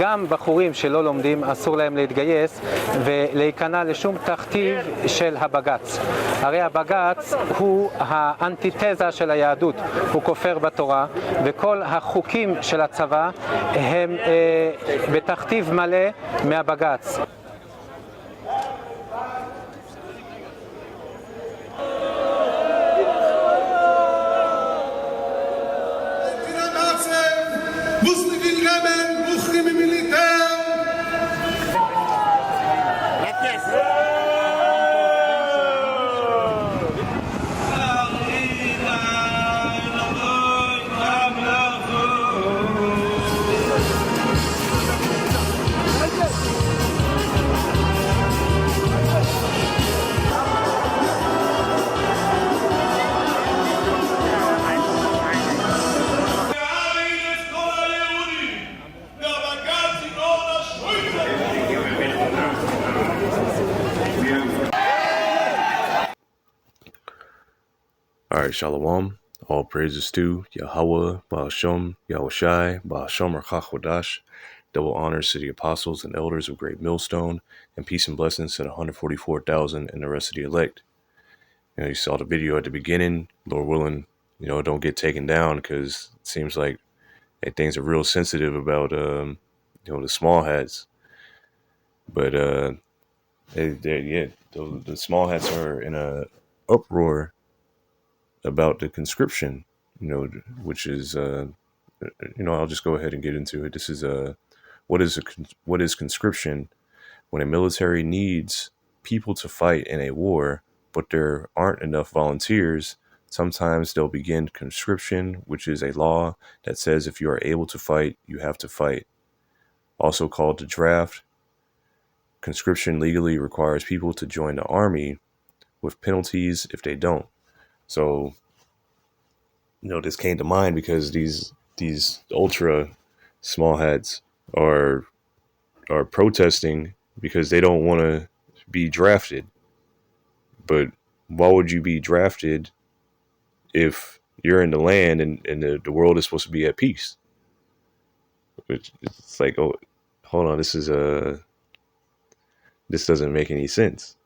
גם בחורים שלא לומדים אסור להם להתגייס ולהיכנע לשום תכתיב של הבג"ץ. הרי הבג"ץ הוא האנטיתזה של היהדות, הוא כופר בתורה, וכל החוקים של הצבא הם בתכתיב מלא מהבג"ץ. Alright, Shalom. All praises to Yahweh, Ba'ashem, Yahushai, Ba'ashem Rachach. Double honors to the apostles and elders of Great Millstone, and peace and blessings to the 144,000 and the rest of the elect. You saw the video at the beginning. Lord willing, don't get taken down, because it seems like things are real sensitive about, the small hats. But, the small hats are in a uproar about the conscription, which is, I'll just go ahead and get into it. This is what is conscription? When a military needs people to fight in a war, but there aren't enough volunteers, sometimes they'll begin conscription, which is a law that says if you are able to fight, you have to fight. Also called the draft. Conscription legally requires people to join the army with penalties if they don't. So, this came to mind because these ultra small hats are protesting because they don't want to be drafted. But why would you be drafted if you're in the land and the world is supposed to be at peace? It's like, oh, hold on, this doesn't make any sense.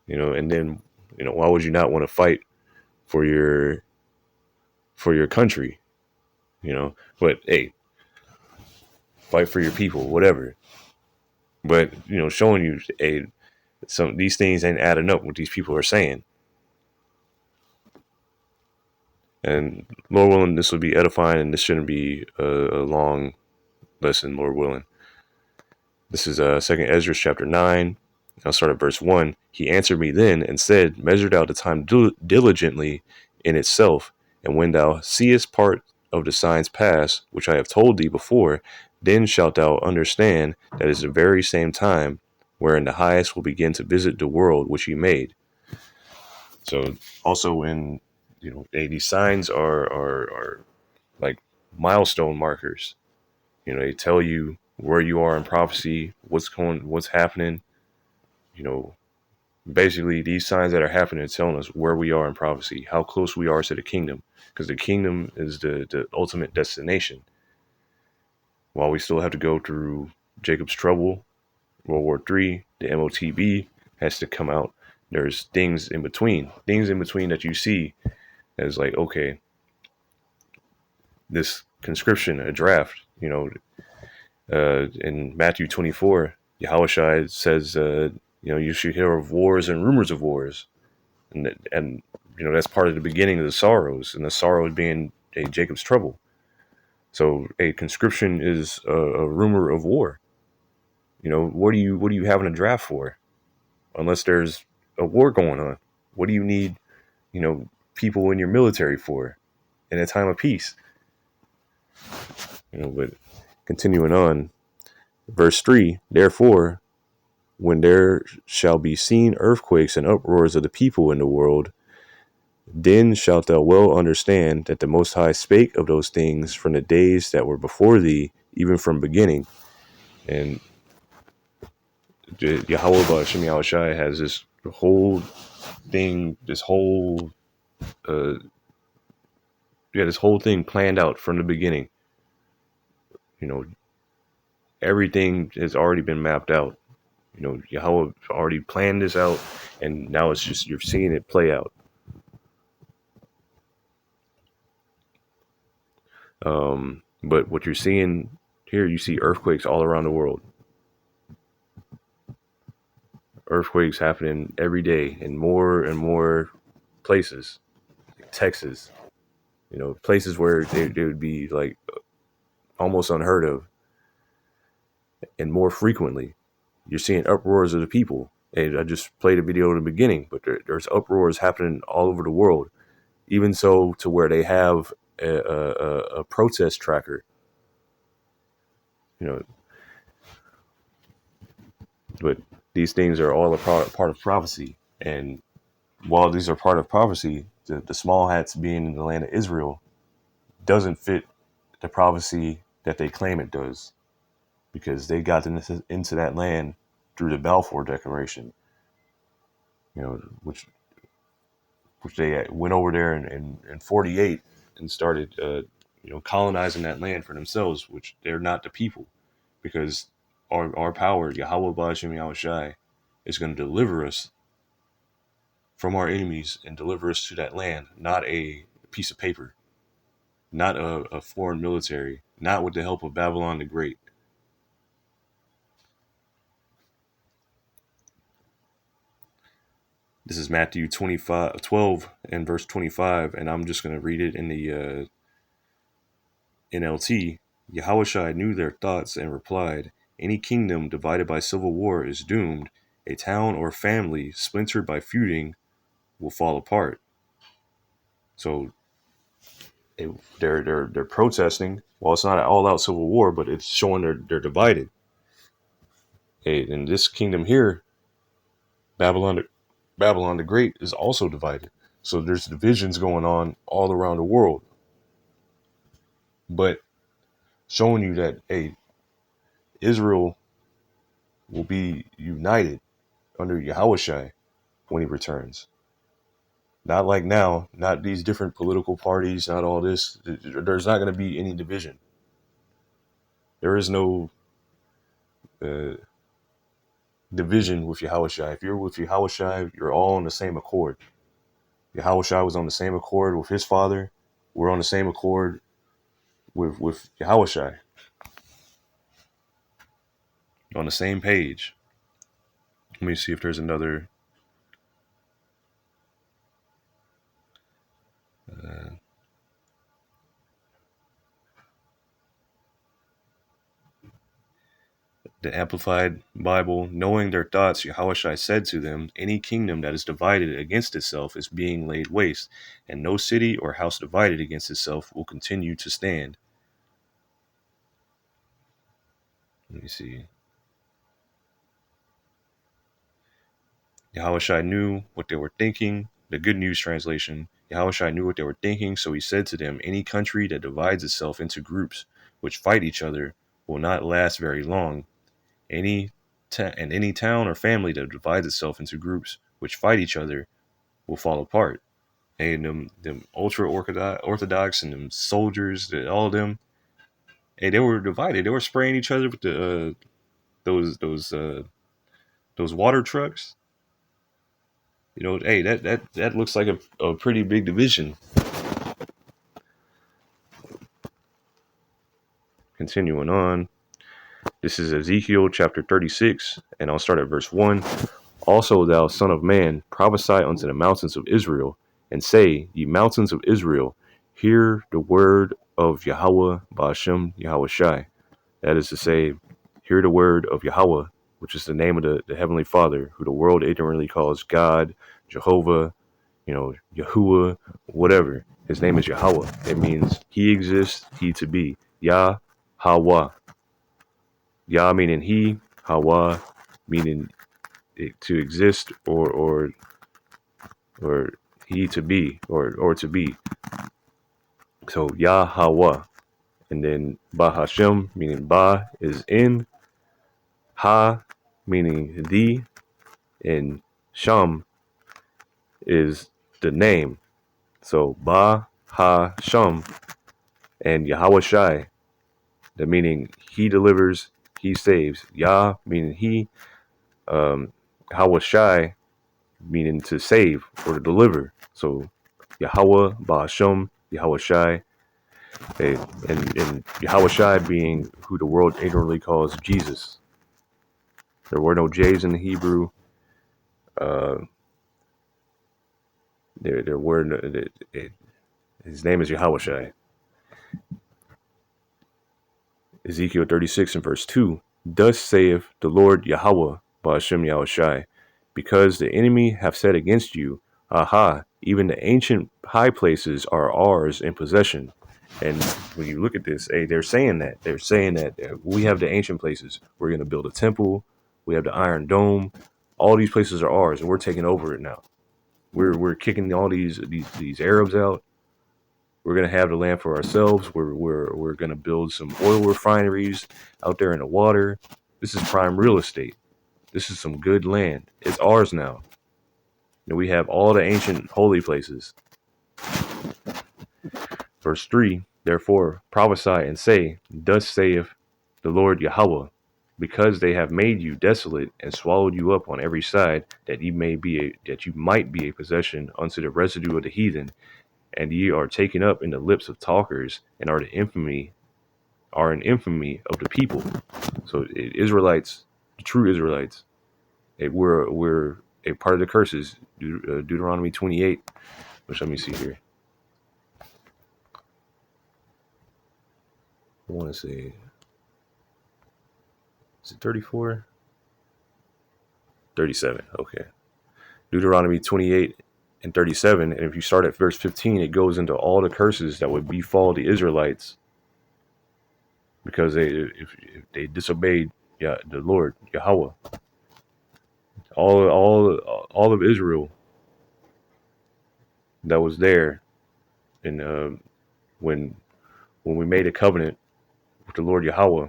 And then, why would you not want to fight for your country? But hey, fight for your people, whatever. But, showing you, hey, these things ain't adding up what these people are saying. And Lord willing, this will be edifying, and this shouldn't be a long lesson, Lord willing. This is 2nd Ezra chapter 9. I'll start at verse 1. He answered me then and said, measured out the time diligently in itself, and when thou seest part of the signs pass, which I have told thee before, then shalt thou understand that it is the very same time wherein the highest will begin to visit the world which he made. So also when, these signs are like milestone markers. They tell you where you are in prophecy, what's happening. Basically these signs that are happening are telling us where we are in prophecy, how close we are to the kingdom, because the kingdom is the ultimate destination. While we still have to go through Jacob's trouble, World War III, the MOTB has to come out. There's things in between that you see as like, okay, this conscription, a draft, in Matthew 24, Yahushua says, you should hear of wars and rumors of wars. And that's part of the beginning of the sorrows, and the sorrows being a Jacob's trouble. So a conscription is a rumor of war. What are you having a draft for? Unless there's a war going on. What do you need, people in your military for in a time of peace? But continuing on, verse 3, therefore, when there shall be seen earthquakes and uproars of the people in the world, then shalt thou well understand that the Most High spake of those things from the days that were before thee, even from beginning. And Yahweh Ba'ashem Yahushai has this whole thing, this whole thing planned out from the beginning. everything has already been mapped out. Yahweh already planned this out, and now it's just you're seeing it play out. But what you're seeing here, you see earthquakes all around the world. Earthquakes happening every day in more and more places. Like Texas, places where they would be like almost unheard of, and more frequently. You're seeing uproars of the people. And I just played a video in the beginning, but there's uproars happening all over the world. Even so, to where they have a protest tracker. But these things are all a part of prophecy. And while these are part of prophecy, the small hats being in the land of Israel doesn't fit the prophecy that they claim it does, because they got into that land through the Balfour Declaration, which they went over there in 48 and started, colonizing that land for themselves, which they're not the people, because our power, Yahweh Ba'ashem Yahushai, is going to deliver us from our enemies and deliver us to that land, not a piece of paper, not a foreign military, not with the help of Babylon the Great. This is Matthew 12 and verse 25, and I'm just going to read it in the NLT. Yahushua knew their thoughts and replied, "Any kingdom divided by civil war is doomed. A town or family splintered by feuding will fall apart." So they're protesting. Well, it's not an all-out civil war, but it's showing they're divided. Hey, in this kingdom here, Babylon the Great is also divided. So there's divisions going on all around the world. But showing you that, hey, Israel will be united under Yahushua when he returns. Not like now, not these different political parties, not all this. There's not going to be any division. There is no division with Yahushua. If you're with Yahushua, you're all on the same accord. Yahushua was on the same accord with his father. We're on the same accord with Yahushua. On the same page. Let me see if there's another. The Amplified Bible, knowing their thoughts, Yahushua said to them, "Any kingdom that is divided against itself is being laid waste, and no city or house divided against itself will continue to stand." Let me see. Yahushua knew what they were thinking. The Good News Translation. Yahushua knew what they were thinking, so he said to them, "Any country that divides itself into groups which fight each other will not last very long. Any town or family that divides itself into groups which fight each other will fall apart." And them ultra orthodox and them soldiers, all of them, hey, they were divided. They were spraying each other with the those water trucks. Hey, that looks like a pretty big division. Continuing on. This is Ezekiel chapter 36, and I'll start at verse 1. "Also, thou son of man, prophesy unto the mountains of Israel, and say, Ye mountains of Israel, hear the word of Yahweh Ba'ashem Yahushai." That is to say, hear the word of Yahweh, which is the name of the Heavenly Father, who the world ignorantly calls God, Jehovah, Yahuwah, whatever. His name is Yahweh. It means he exists, he to be. Yah, Hawa. Yah meaning he, Hawa meaning to exist, or he to be, or to be. So Yah, Hawa. And then Ba Hashem, meaning Ba is in, Ha meaning the, and Sham is the name. So Ba Ha Sham, and Yahushai, the meaning he delivers, he saves. Yah meaning he, Hawashai meaning to save or to deliver. So Yahweh, Ba'ashem, Yahweh and Yahweh being who the world ignorantly calls Jesus. There were no J's in the Hebrew. There were no, his name is Yahweh. Ezekiel 36 and verse 2. Thus saith the Lord Yahweh, Ba'ashem Yahushai, because the enemy have said against you, Aha, even the ancient high places are ours in possession. And when you look at this, they're saying that. They're saying that we have the ancient places. We're going to build a temple. We have the Iron Dome. All these places are ours, and we're taking over it now. We're kicking all these Arabs out. We're gonna have the land for ourselves. We're gonna build some oil refineries out there in the water. This is prime real estate. This is some good land. It's ours now. And we have all the ancient holy places. Verse 3, therefore prophesy and say, thus saith the Lord Yahweh, because they have made you desolate and swallowed you up on every side, that you might be a possession unto the residue of the heathen, and ye are taken up in the lips of talkers, and are an infamy of the people. So Israelites, the true Israelites, we're a part of the curses. Deuteronomy 28, which let me see here. I want to say, is it 34? 37, okay. Deuteronomy 28 and 37, and if you start at verse 15, it goes into all the curses that would befall the Israelites because if they disobeyed the Lord, Yahweh. All of Israel that was there, and when we made a covenant with the Lord Yahweh,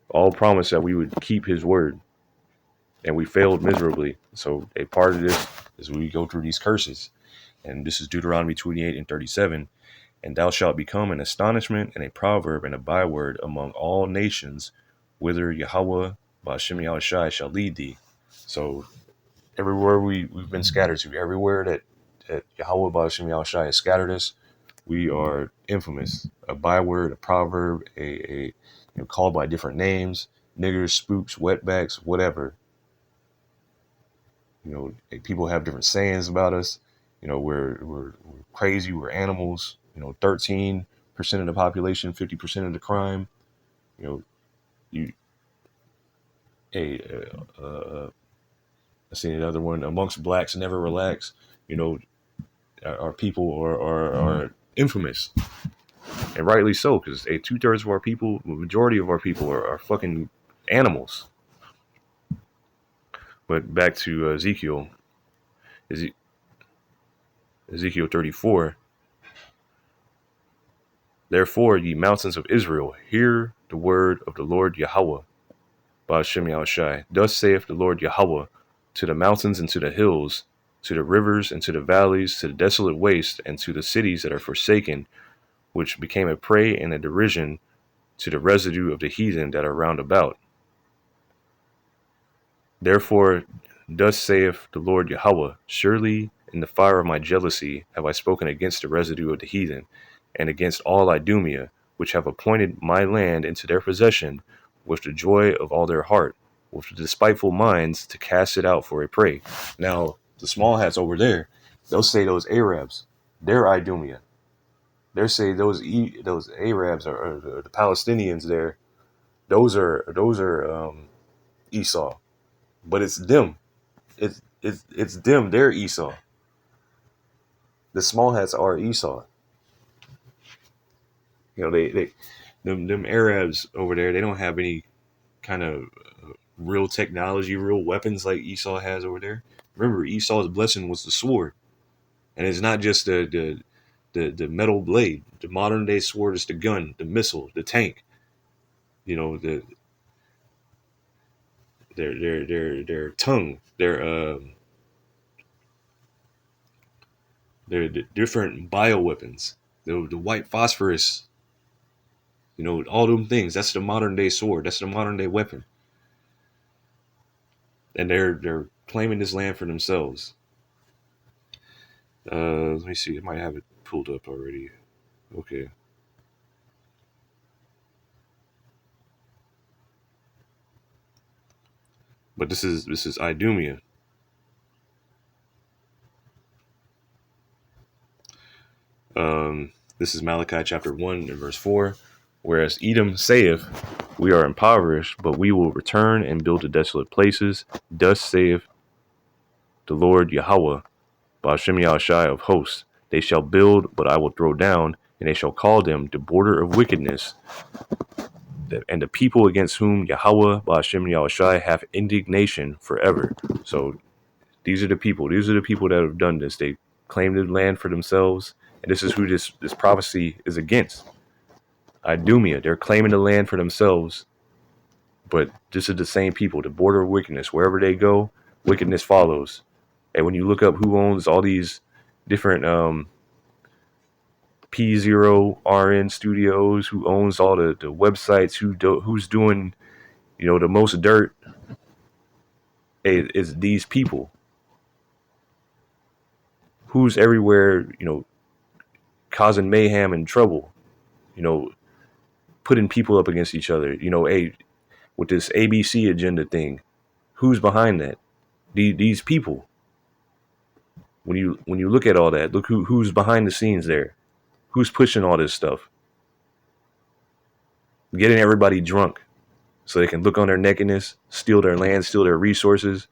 all promised that we would keep his word, and we failed miserably. So a part of this is we go through these curses, and this is Deuteronomy 28 and 37. And thou shalt become an astonishment and a proverb and a byword among all nations, whither Yahweh Ba'ashem Yahushai shall lead thee. So everywhere we've been scattered to, everywhere that Yahweh Ba'ashem Yahushai has scattered us, we are infamous. A byword, a proverb, a called by different names, niggers, spooks, wetbacks, whatever. People have different sayings about us. We're crazy, we're animals. 13% of the population, 50% of the crime. I seen another one, amongst blacks never relax. Our people are infamous, and rightly so, because 2/3 of our people, the majority of our people are fucking animals. But back to Ezekiel 34. Therefore, ye mountains of Israel, hear the word of the Lord Yahweh, Ba'ashem Yahushai. Thus saith the Lord Yahweh, to the mountains and to the hills, to the rivers and to the valleys, to the desolate waste, and to the cities that are forsaken, which became a prey and a derision to the residue of the heathen that are round about. Therefore, thus saith the Lord Yahweh, surely in the fire of my jealousy have I spoken against the residue of the heathen, and against all Idumea, which have appointed my land into their possession, with the joy of all their heart, with the despiteful minds to cast it out for a prey. Now, the small hats over there, they'll say those Arabs, they're Idumea. They'll say those Arabs are the Palestinians there. Those are Esau, but it's them. It's them. They're Esau. The small hats are Esau. Them Arabs over there, they don't have any kind of real technology, real weapons like Esau has over there. Remember, Esau's blessing was the sword, and it's not just the metal blade. The modern day sword is the gun, the missile, the tank. Their tongue, their the different bioweapons, the white phosphorus You know, all them things. That's the modern day sword. That's the modern day weapon. And they're claiming this land for themselves. Let me see. I might have it pulled up already. Okay. But this is Idumea. This is Malachi chapter 1 and verse 4. Whereas Edom saith, we are impoverished, but we will return and build the desolate places. Thus saith the Lord Yahweh, Ba'ashem Yahushai of hosts. They shall build, but I will throw down, and they shall call them the border of wickedness, and the people against whom Yahweh, Ba'ashem Yahushai, have indignation forever. So these are the people. These are the people that have done this. They claim the land for themselves, and this is who this prophecy is against. Idumea, they're claiming the land for themselves, but this is the same people, the border of wickedness. Wherever they go, wickedness follows. And when you look up who owns all these different P0RN studios, who owns all the websites, who's doing, you know, the most dirt, is these people. Who's everywhere, you know, causing mayhem and trouble, you know, putting people up against each other, you know, with this ABC agenda thing. Who's behind that? These people. When you look at all that, look who's behind the scenes there. Who's pushing all this stuff? Getting everybody drunk so they can look on their nakedness, steal their land, steal their resources.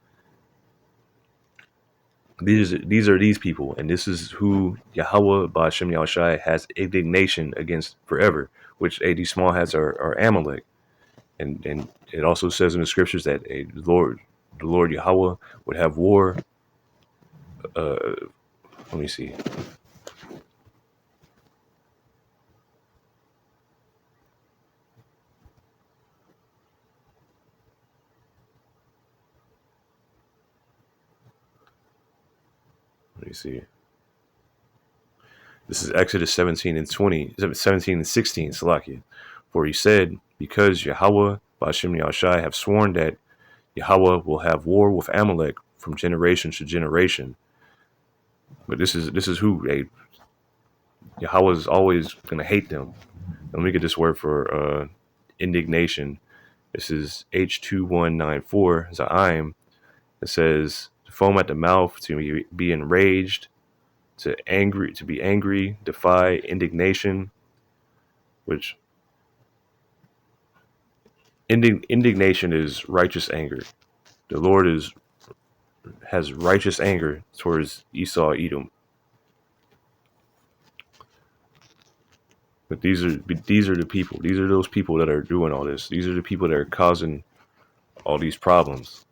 These are these people, and this is who Yahweh Ba'ashem Yahushai has indignation against forever, which these small hats are Amalek. And it also says in the scriptures that the Lord Yahweh would have war. Let me see. Let me see. This is Exodus 17 and 16, Salakia. For he said, because Yahweh, Ba'ashem Yahushai, have sworn that Yahweh will have war with Amalek from generation to generation. But this is who Yahweh is always going to hate them. Let me get this word for indignation. This is H2194, Za'im. It says, to foam at the mouth, to be enraged, to be angry, defy, indignation, which indignation is righteous anger. The Lord has righteous anger towards Esau, Edom. But these are the people. These are those people that are doing all this. These are the people that are causing all these problems.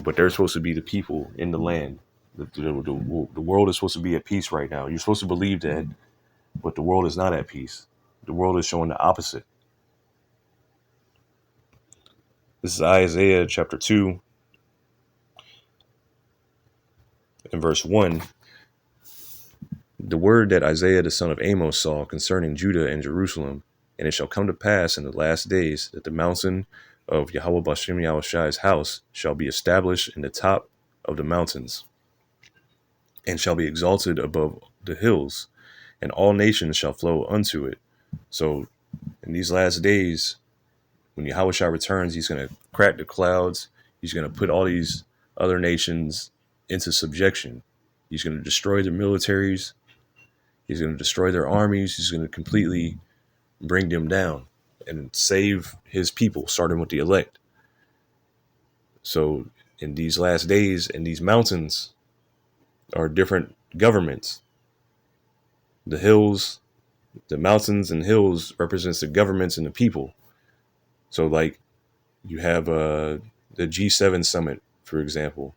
But they're supposed to be the people in the land. The world is supposed to be at peace right now. You're supposed to believe that, but the world is not at peace. The world is showing the opposite. This is Isaiah chapter 2 and verse 1. The word that Isaiah the son of Amos saw concerning Judah and Jerusalem, and it shall come to pass in the last days that the mountain of Yahweh Ba'ashem Yahushai's house shall be established in the top of the mountains, and shall be exalted above the hills, and all nations shall flow unto it. So in these last days, when Yahushua returns, he's going to crack the clouds. He's going to put all these other nations into subjection. He's going to destroy their militaries. He's going to destroy their armies. He's going to completely bring them down and save his people, starting with the elect. So in these last days, in these mountains are different governments. The hills, the mountains and hills represents the governments and the people. So like you have the G7 summit, for example.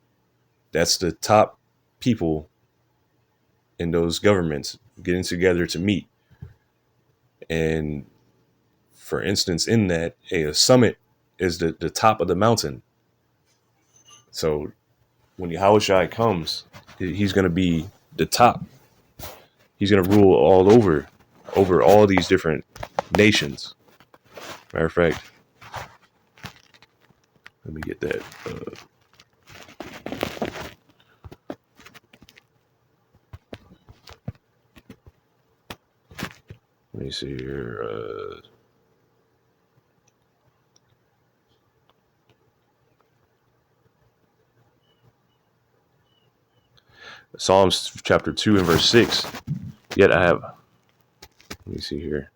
That's the top people in those governments getting together to meet. And for instance, in that, a summit is the top of the mountain. So when Yahushua comes, he's going to be the top. He's going to rule all over all these different nations. Matter of fact, let me get that. Let me see here. Psalms chapter 2 and verse 6. Yet I have. Let me see here.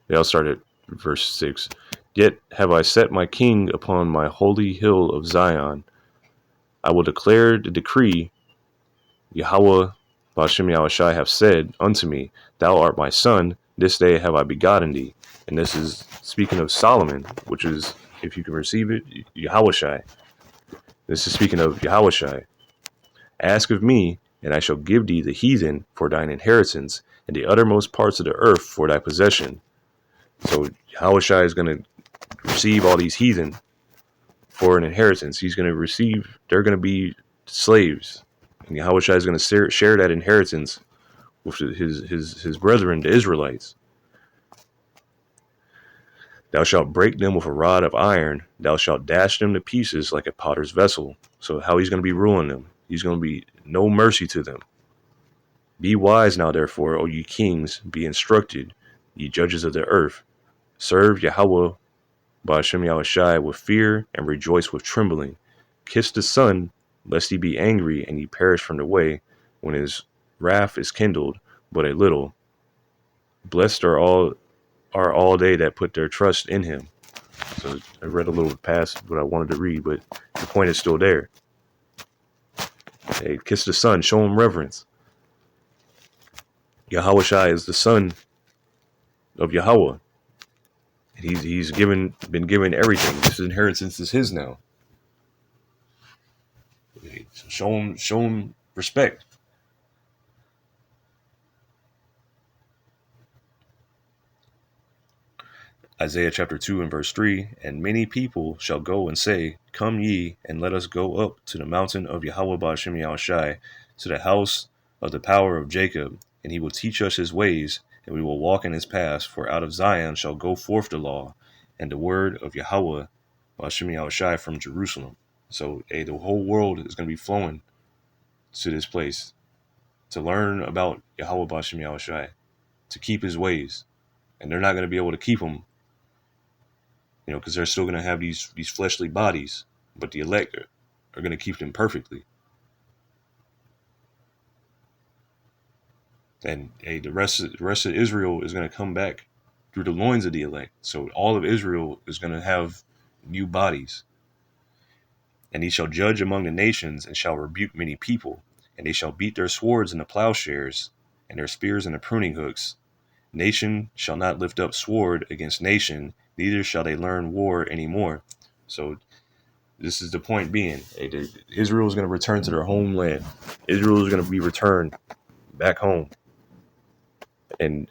Yeah, I'll start at verse 6. Yet have I set my king upon my holy hill of Zion. I will declare the decree. Yahweh Ba'ashem Yahushai have said unto me, Thou art my son, this day have I begotten thee. And this is speaking of Solomon, which is, if you can receive it, Yahushai. This is speaking of Yahushai. Ask of me, and I shall give thee the heathen for thine inheritance, and the uttermost parts of the earth for thy possession. So Yahushai is going to receive all these heathen for an inheritance. He's going to receive, they're going to be slaves. And Yahushai is going to share that inheritance with his brethren, the Israelites. Thou shalt break them with a rod of iron. Thou shalt dash them to pieces like a potter's vessel. So how he's going to be ruling them. He's going to be no mercy to them. Be wise now, therefore, O ye kings, be instructed, ye judges of the earth. Serve Yahweh Ba'ashem Yahushai with fear and rejoice with trembling. Kiss the Son, lest he be angry and ye perish from the way, when his wrath is kindled but a little. Blessed are all they that put their trust in him. So I read a little past what I wanted to read, but the point is still there. Hey, kiss the Son, show him reverence. Yahushai is the son of Yahweh. He's been given everything. This inheritance is his now. Show him respect. Isaiah chapter 2 and verse 3, and many people shall go and say, Come ye, and let us go up to the mountain of Yahweh Ba'ashem Yahushai, to the house of the power of Jacob, and he will teach us his ways, and we will walk in his paths, for out of Zion shall go forth the law, and the word of Yahweh Ba'ashem Yahushai from Jerusalem. So the whole world is going to be flowing to this place to learn about Yahweh Ba'ashem Yahushai, to keep his ways. And they're not going to be able to keep them, because they're still going to have these fleshly bodies, but the elect are going to keep them perfectly. And the rest of Israel is going to come back through the loins of the elect. So all of Israel is going to have new bodies. And he shall judge among the nations, and shall rebuke many people. And they shall beat their swords into plowshares, and their spears into pruning hooks. Nation shall not lift up sword against nation, neither shall they learn war anymore. So this is the point being, Israel is going to return to their homeland. Israel is going to be returned back home. And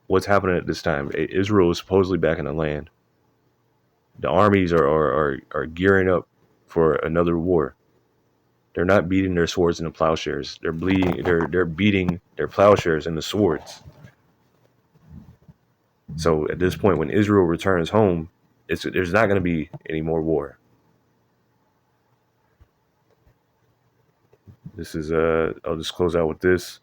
what's happening at this time? Israel is supposedly back in the land. The armies are gearing up for another war. They're not beating their swords into plowshares. They're beating their plowshares into swords. So at this point, when Israel returns home, there's not going to be any more war. This is I'll just close out with this.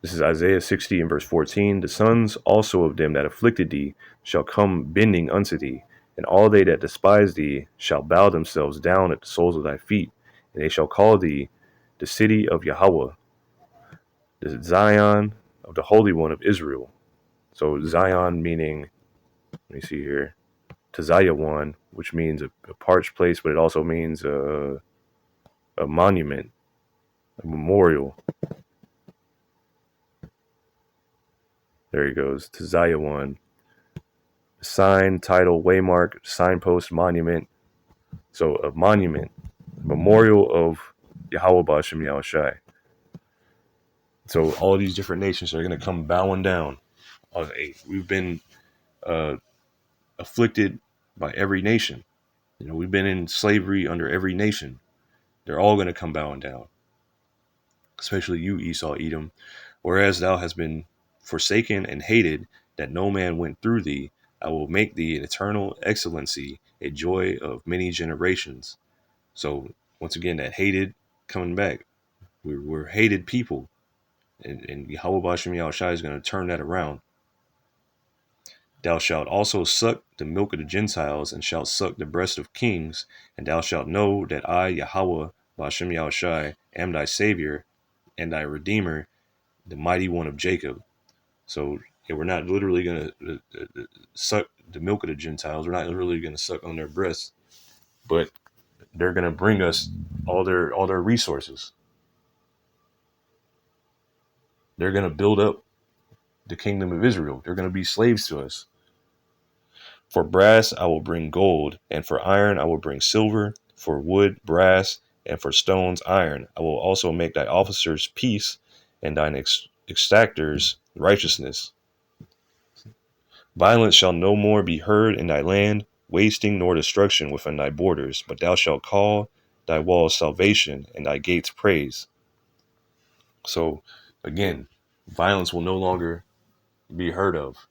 This is Isaiah 60 and verse 14. The sons also of them that afflicted thee shall come bending unto thee, and all they that despise thee shall bow themselves down at the soles of thy feet, and they shall call thee the city of Yahweh, the Zion of the Holy One of Israel. So Zion meaning, let me see here, Tazayawan, which means a parched place, but it also means a monument, a memorial. There he goes, Tazayawan. Sign, title, waymark, signpost, monument. So a monument, memorial of Yahweh Ba'ashem Yahushai. So all these different nations are going to come bowing down. We've been afflicted by every nation. We've been in slavery under every nation. They're all going to come bowing down, especially you, Esau, Edom. Whereas thou hast been forsaken and hated, that no man went through thee, I will make thee an eternal excellency, a joy of many generations. So once again, that hated coming back. We're hated people. And Yahweh Ba'ashem Yahushai is going to turn that around. Thou shalt also suck the milk of the Gentiles, and shalt suck the breast of kings, and thou shalt know that I, Yahweh Ba'ashem Yahushai, am thy Savior and thy Redeemer, the mighty one of Jacob. So we're not literally going to suck the milk of the Gentiles. We're not literally going to suck on their breasts, but they're going to bring us all their resources. They're going to build up the kingdom of Israel. They're going to be slaves to us. For brass I will bring gold, and for iron I will bring silver, for wood brass, and for stones iron. I will also make thy officers peace, and thine exactors righteousness. Violence shall no more be heard in thy land, wasting nor destruction within thy borders, but thou shalt call thy walls salvation, and thy gates praise. So, again, violence will no longer be heard of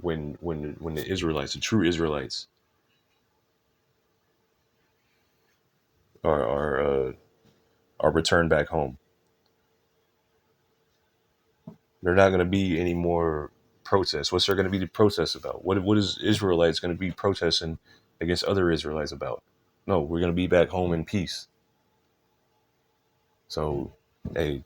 when the Israelites, the true Israelites, are returned back home. There's not going to be any more protests. What's there going to be the protests about? What is Israelites going to be protesting against other Israelites about? No, we're going to be back home in peace. So, hey,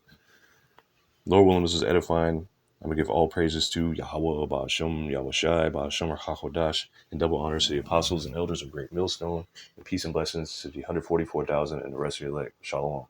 Lord willing, this is edifying. I'm going to give all praises to Yahweh, Ba'ashem, Yahushai, Ba'ashem, Chachodash, and double honors to the apostles and elders of Great Millstone, and peace and blessings to the 144,000 and the rest of your elect. Shalom.